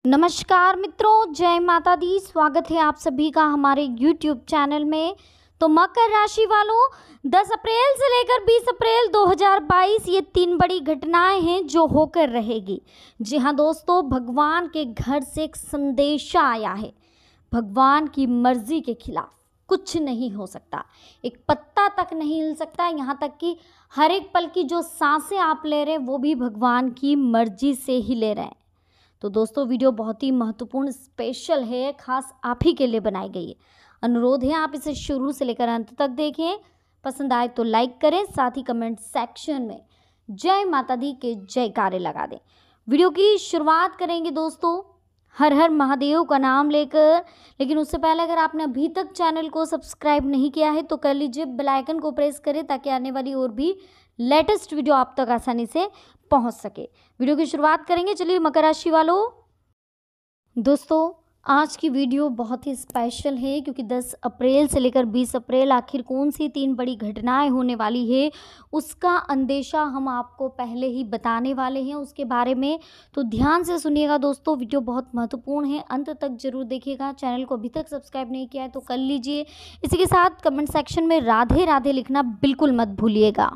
नमस्कार मित्रों, जय माता दी। स्वागत है आप सभी का हमारे YouTube चैनल में। तो मकर राशि वालों, 10 अप्रैल से लेकर 20 अप्रैल 2022 ये 3 बड़ी घटनाएं हैं जो होकर रहेगी। जी हाँ दोस्तों, भगवान के घर से एक संदेशा आया है। भगवान की मर्जी के खिलाफ कुछ नहीं हो सकता, एक पत्ता तक नहीं हिल सकता। यहाँ तक कि हर एक पल की जो सांसें आप ले रहे हैं वो भी भगवान की मर्जी से ही ले रहे हैं। तो दोस्तों, वीडियो बहुत ही महत्वपूर्ण स्पेशल है, खास आप ही के लिए बनाई गई है। अनुरोध है आप इसे शुरू से लेकर अंत तक देखें। पसंद आए तो लाइक करें, साथ ही कमेंट सेक्शन में जय माता दी के जयकारे लगा दें। वीडियो की शुरुआत करेंगे दोस्तों हर हर महादेव का नाम लेकर। लेकिन उससे पहले अगर आपने अभी तक चैनल को सब्सक्राइब नहीं किया है तो कर लीजिए, बेल आइकन को प्रेस करें ताकि आने वाली और भी लेटेस्ट वीडियो आप तक आसानी से पहुंच सके। वीडियो की शुरुआत करेंगे। चलिए मकर राशि वालों, दोस्तों आज की वीडियो बहुत ही स्पेशल है क्योंकि 10 अप्रैल से लेकर 20 अप्रैल आखिर कौन सी 3 बड़ी घटनाएं होने वाली है उसका अंदेशा हम आपको पहले ही बताने वाले हैं उसके बारे में। तो ध्यान से सुनिएगा दोस्तों, वीडियो बहुत महत्वपूर्ण है, अंत तक जरूर देखिएगा। चैनल को अभी तक सब्सक्राइब नहीं किया है तो कर लीजिए। इसी के साथ कमेंट सेक्शन में राधे राधे लिखना बिल्कुल मत भूलिएगा।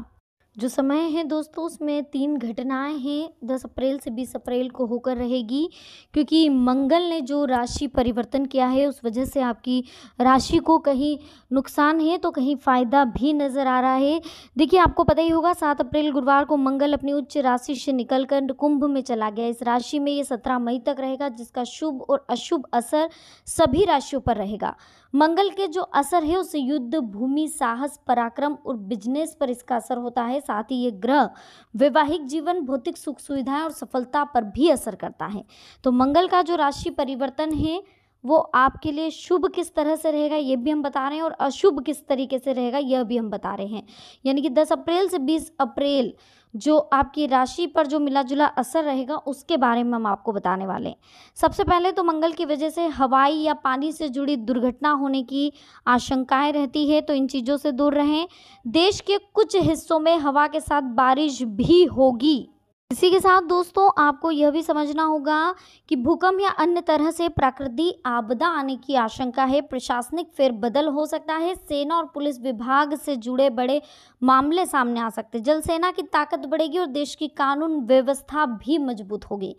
जो समय है दोस्तों उसमें 3 घटनाएं हैं 10 अप्रैल से 20 अप्रैल को होकर रहेगी, क्योंकि मंगल ने जो राशि परिवर्तन किया है उस वजह से आपकी राशि को कहीं नुकसान है तो कहीं फ़ायदा भी नज़र आ रहा है। देखिए, आपको पता ही होगा 7 अप्रैल गुरुवार को मंगल अपनी उच्च राशि से निकलकर कुंभ में चला गया। इस राशि में ये 17 मई तक रहेगा, जिसका शुभ और अशुभ असर सभी राशियों पर रहेगा। मंगल के जो असर है उससे युद्ध, भूमि, साहस, पराक्रम और बिजनेस पर इसका असर होता है। साथ ही ये ग्रह वैवाहिक जीवन, भौतिक सुख सुविधाएं और सफलता पर भी असर करता है। तो मंगल का जो राशि परिवर्तन है वो आपके लिए शुभ किस तरह से रहेगा ये भी हम बता रहे हैं और अशुभ किस तरीके से रहेगा यह भी हम बता रहे हैं। यानी कि 10 अप्रैल से 20 अप्रैल जो आपकी राशि पर जो मिला जुला असर रहेगा उसके बारे में हम आपको बताने वाले हैं। सबसे पहले तो मंगल की वजह से हवाई या पानी से जुड़ी दुर्घटना होने की आशंकाएं रहती है, तो इन चीज़ों से दूर रहें। देश के कुछ हिस्सों में हवा के साथ बारिश भी होगी। इसी के साथ दोस्तों आपको यह भी समझना होगा कि भूकंप या अन्य तरह से प्राकृतिक आपदा आने की आशंका है। प्रशासनिक फेरबदल हो सकता है। सेना और पुलिस विभाग से जुड़े बड़े मामले सामने आ सकते हैं। जल सेना की ताकत बढ़ेगी और देश की कानून व्यवस्था भी मजबूत होगी।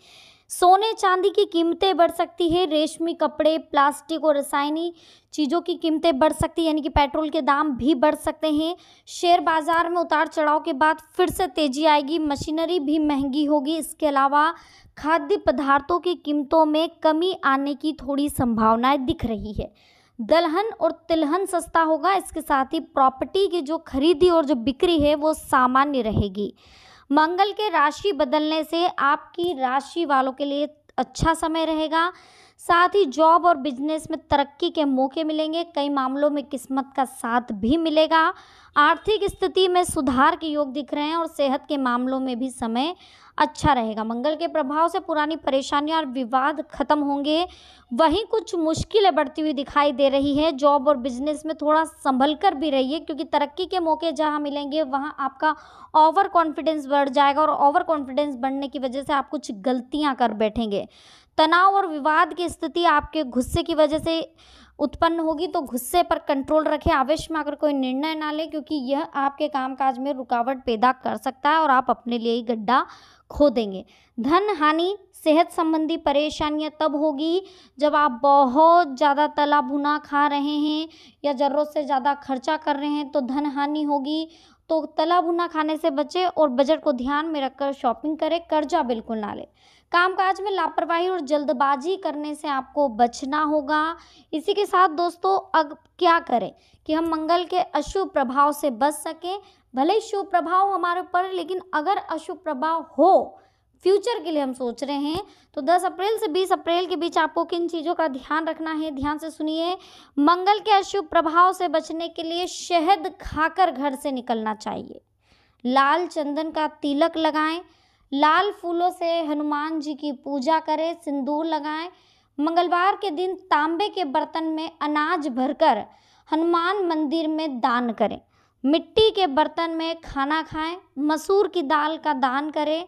सोने चांदी की कीमतें बढ़ सकती है। रेशमी कपड़े, प्लास्टिक और रासायनिक चीज़ों की कीमतें बढ़ सकती है, यानी कि पेट्रोल के दाम भी बढ़ सकते हैं। शेयर बाजार में उतार चढ़ाव के बाद फिर से तेजी आएगी। मशीनरी भी महंगी होगी। इसके अलावा खाद्य पदार्थों की कीमतों में कमी आने की थोड़ी संभावनाएं दिख रही है। दलहन और तिलहन सस्ता होगा। इसके साथ ही प्रॉपर्टी की जो खरीदी और जो बिक्री है वो सामान्य रहेगी। मंगल के राशि बदलने से आपकी राशि वालों के लिए अच्छा समय रहेगा। साथ ही जॉब और बिजनेस में तरक्की के मौके मिलेंगे। कई मामलों में किस्मत का साथ भी मिलेगा। आर्थिक स्थिति में सुधार के योग दिख रहे हैं और सेहत के मामलों में भी समय अच्छा रहेगा। मंगल के प्रभाव से पुरानी परेशानियां और विवाद खत्म होंगे। वहीं कुछ मुश्किलें बढ़ती हुई दिखाई दे रही है। जॉब और बिजनेस में थोड़ा संभल कर भी रहिए, क्योंकि तरक्की के मौके जहां मिलेंगे वहां आपका ओवर कॉन्फिडेंस बढ़ जाएगा और ओवर कॉन्फिडेंस बढ़ने की वजह से आप कुछ गलतियां कर बैठेंगे। तनाव और विवाद की स्थिति आपके गुस्से की वजह से उत्पन्न होगी, तो गुस्से पर कंट्रोल रखें। आवेश में आकर कोई निर्णय ना लें, क्योंकि यह आपके कामकाज में रुकावट पैदा कर सकता है और आप अपने लिए ही गड्ढा खो देंगे। धन हानि, सेहत संबंधी परेशानियां तब होगी जब आप बहुत ज़्यादा तला भुना खा रहे हैं या ज़रूरत से ज़्यादा खर्चा कर रहे हैं तो धन हानि होगी। तो तला भुना खाने से बचें और बजट को ध्यान में रखकर शॉपिंग करें। कर्जा बिल्कुल ना लें। कामकाज में लापरवाही और जल्दबाजी करने से आपको बचना होगा। इसी के साथ दोस्तों अब क्या करें कि हम मंगल के अशुभ प्रभाव से बच सकें। भले ही शुभ प्रभाव हमारे ऊपर है, लेकिन अगर अशुभ प्रभाव हो फ्यूचर के लिए हम सोच रहे हैं तो 10 अप्रैल से 20 अप्रैल के बीच आपको किन चीज़ों का ध्यान रखना है, ध्यान से सुनिए। मंगल के अशुभ प्रभाव से बचने के लिए शहद खाकर घर से निकलना चाहिए। लाल चंदन का तिलक लगाएं। लाल फूलों से हनुमान जी की पूजा करें। सिंदूर लगाएं। मंगलवार के दिन तांबे के बर्तन में अनाज भरकर हनुमान मंदिर में दान करें। मिट्टी के बर्तन में खाना खाएं। मसूर की दाल का दान करें।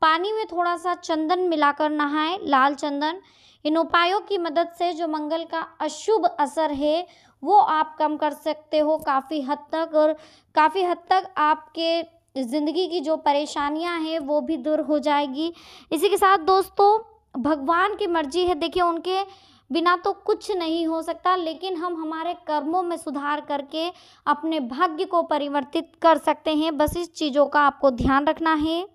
पानी में थोड़ा सा चंदन मिलाकर नहाएं, लाल चंदन। इन उपायों की मदद से जो मंगल का अशुभ असर है वो आप कम कर सकते हो काफ़ी हद तक, और काफ़ी हद तक आपके ज़िंदगी की जो परेशानियां हैं वो भी दूर हो जाएगी। इसी के साथ दोस्तों, भगवान की मर्जी है, देखिए उनके बिना तो कुछ नहीं हो सकता, लेकिन हम हमारे कर्मों में सुधार करके अपने भाग्य को परिवर्तित कर सकते हैं। बस इस चीज़ों का आपको ध्यान रखना है।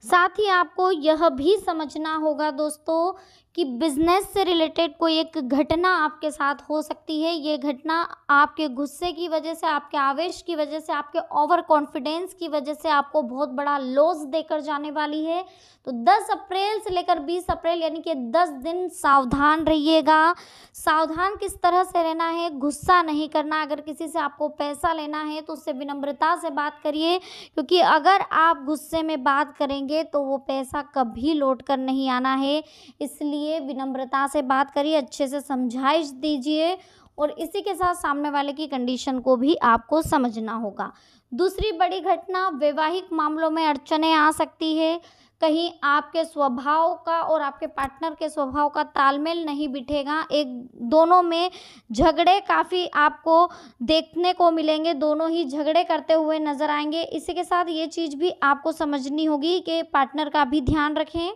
साथ ही आपको यह भी समझना होगा दोस्तों कि बिजनेस से रिलेटेड कोई एक घटना आपके साथ हो सकती है। ये घटना आपके गुस्से की वजह से, आपके आवेश की वजह से, आपके ओवर कॉन्फिडेंस की वजह से आपको बहुत बड़ा लॉस देकर जाने वाली है। तो 10 अप्रैल से लेकर 20 अप्रैल यानी कि 10 दिन सावधान रहिएगा। सावधान किस तरह से रहना है? गुस्सा नहीं करना। अगर किसी से आपको पैसा लेना है तो उससे विनम्रता से बात करिए, क्योंकि अगर आप गुस्से में बात करेंगे तो वो पैसा कभी लौट कर नहीं आना है। इसलिए विनम्रता से बात करिए, अच्छे से समझाइश दीजिए, और इसी के साथ सामने वाले की कंडीशन को भी आपको समझना होगा। दूसरी बड़ी घटना, वैवाहिक मामलों में अड़चनें आ सकती है। कहीं आपके स्वभाव का और आपके पार्टनर के स्वभाव का तालमेल नहीं बिठेगा। एक दोनों में झगड़े काफ़ी आपको देखने को मिलेंगे, दोनों ही झगड़े करते हुए नजर आएंगे। इसी के साथ ये चीज़ भी आपको समझनी होगी कि पार्टनर का भी ध्यान रखें,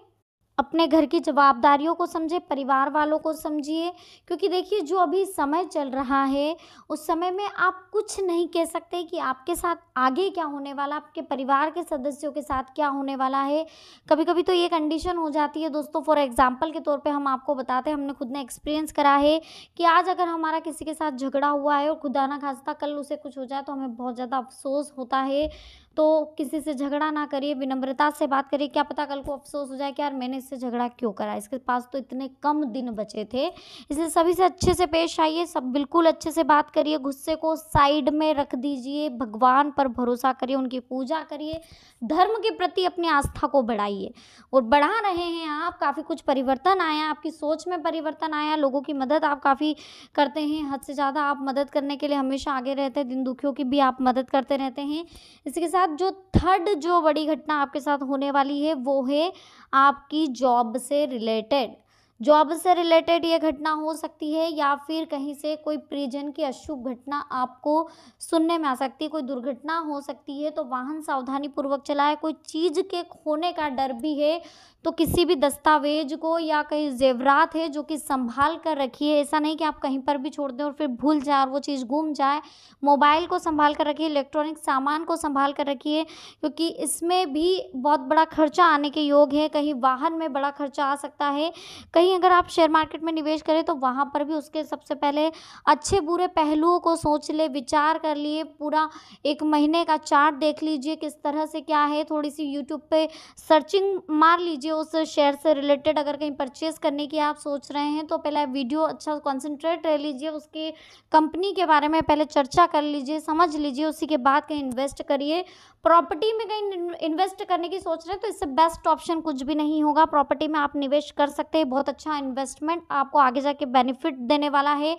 अपने घर की जवाबदारियों को समझे, परिवार वालों को समझिए, क्योंकि देखिए जो अभी समय चल रहा है उस समय में आप कुछ नहीं कह सकते कि आपके साथ आगे क्या होने वाला, आपके परिवार के सदस्यों के साथ क्या होने वाला है। कभी कभी तो ये कंडीशन हो जाती है दोस्तों, फॉर एग्जांपल के तौर पे हम आपको बताते हैं, हमने खुद ने एक्सपीरियंस करा है कि आज अगर हमारा किसी के साथ झगड़ा हुआ है और खुदा ना खास्ता कल उसे कुछ हो जाए तो हमें बहुत ज़्यादा अफसोस होता है। तो किसी से झगड़ा ना करिए, विनम्रता से बात करिए। क्या पता कल को अफसोस हो जाए कि यार मैंने इससे झगड़ा क्यों करा, इसके पास तो इतने कम दिन बचे थे। इसलिए सभी से अच्छे से पेश आइए, सब बिल्कुल अच्छे से बात करिए, गुस्से को साइड में रख दीजिए, भगवान पर भरोसा करिए, उनकी पूजा करिए, धर्म के प्रति अपनी आस्था को बढ़ाइए, और बढ़ा रहे हैं आप। काफ़ी कुछ परिवर्तन आया, आपकी सोच में परिवर्तन आया, लोगों की मदद आप काफ़ी करते हैं, हद से ज़्यादा आप मदद करने के लिए हमेशा आगे रहते हैं, दिन दुखियों की भी आप मदद करते रहते हैं। इसी के साथ जो थर्ड जो बड़ी घटना आपके साथ होने वाली है वो है आपकी जॉब से रिलेटेड। जॉब से रिलेटेड ये घटना हो सकती है, या फिर कहीं से कोई परिजन की अशुभ घटना आपको सुनने में आ सकती है, कोई दुर्घटना हो सकती है। तो वाहन सावधानी पूर्वक चलाए। कोई चीज़ के खोने का डर भी है तो किसी भी दस्तावेज को या कहीं जेवरात है जो कि संभाल कर रखिए। ऐसा नहीं कि आप कहीं पर भी छोड़ दें और फिर भूल जाए और वो चीज़ गुम जाए। मोबाइल को संभाल कर रखिए, इलेक्ट्रॉनिक सामान को संभाल कर रखिए, क्योंकि इसमें भी बहुत बड़ा खर्चा आने के योग है। कहीं वाहन में बड़ा खर्चा आ सकता है। कहीं अगर आप शेयर मार्केट में निवेश करें तो वहाँ पर भी उसके सबसे पहले अच्छे बुरे पहलुओं को सोच ले, विचार कर लिए, पूरा 1 महीने का चार्ट देख लीजिए किस तरह से क्या है। थोड़ी सी यूट्यूब पे सर्चिंग मार लीजिए उस शेयर से रिलेटेड। अगर कहीं परचेस करने की आप सोच रहे हैं तो पहले वीडियो अच्छा कॉन्सेंट्रेट रह लीजिए, उसके कंपनी के बारे में पहले चर्चा कर लीजिए, समझ लीजिए, उसी के बाद कहीं इन्वेस्ट करिए। प्रॉपर्टी में कहीं इन्वेस्ट करने की सोच रहे हैं तो इससे बेस्ट ऑप्शन कुछ भी नहीं होगा। प्रॉपर्टी में आप निवेश कर सकते हैं, बहुत अच्छा इन्वेस्टमेंट, आपको आगे जाके बेनिफिट देने वाला है।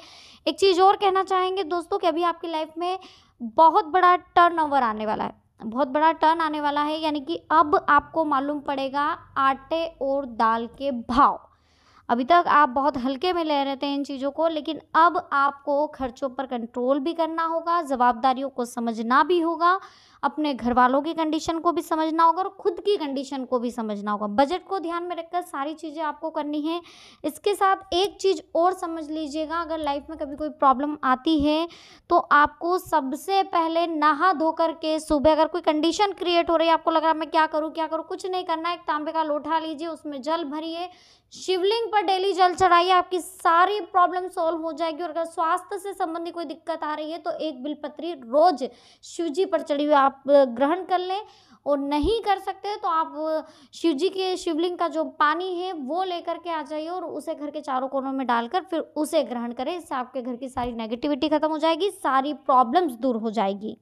एक चीज़ और कहना चाहेंगे दोस्तों कि अभी आपकी लाइफ में बहुत बड़ा टर्नओवर आने वाला है, बहुत बड़ा टर्न आने वाला है, यानी कि अब आपको मालूम पड़ेगा आटे और दाल के भाव। अभी तक आप बहुत हल्के में ले रहे थे इन चीज़ों को, लेकिन अब आपको खर्चों पर कंट्रोल भी करना होगा, जवाबदारियों को समझना भी होगा, अपने घर वालों की कंडीशन को भी समझना होगा और खुद की कंडीशन को भी समझना होगा। बजट को ध्यान में रखकर सारी चीज़ें आपको करनी है। इसके साथ एक चीज़ और समझ लीजिएगा, अगर लाइफ में कभी कोई प्रॉब्लम आती है तो आपको सबसे पहले नहा धो करके सुबह, अगर कोई कंडीशन क्रिएट हो रही है, आपको लग रहा है मैं क्या करूँ क्या करूँ, कुछ नहीं करना है। एक तांबे का लोटा लीजिए, उसमें जल भरिए, शिवलिंग पर डेली जल चढ़ाइए, आपकी सारी प्रॉब्लम सॉल्व हो जाएगी। और अगर स्वास्थ्य से संबंधित कोई दिक्कत आ रही है तो एक बिलपत्री रोज शिवजी पर चढ़ी हुई आप ग्रहण कर लें, और नहीं कर सकते तो आप शिवजी के शिवलिंग का जो पानी है वो लेकर के आ जाइए और उसे घर के चारों कोनों में डालकर फिर उसे ग्रहण करें। इससे आपके घर की सारी नेगेटिविटी खत्म हो जाएगी, सारी प्रॉब्लम्स दूर हो जाएगी।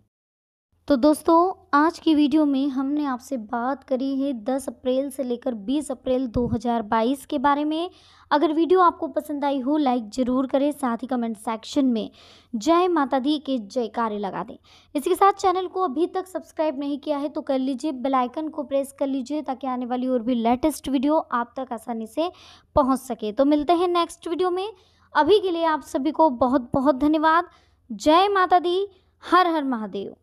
तो दोस्तों आज की वीडियो में हमने आपसे बात करी है 10 अप्रैल से लेकर 20 अप्रैल 2022 के बारे में। अगर वीडियो आपको पसंद आई हो लाइक ज़रूर करें, साथ ही कमेंट सेक्शन में जय माता दी के जयकारे लगा दें। इसके साथ चैनल को अभी तक सब्सक्राइब नहीं किया है तो कर लीजिए, बेल आइकन को प्रेस कर लीजिए ताकि आने वाली और भी लेटेस्ट वीडियो आप तक आसानी से पहुँच सके। तो मिलते हैं नेक्स्ट वीडियो में। अभी के लिए आप सभी को बहुत बहुत धन्यवाद। जय माता दी, हर हर महादेव।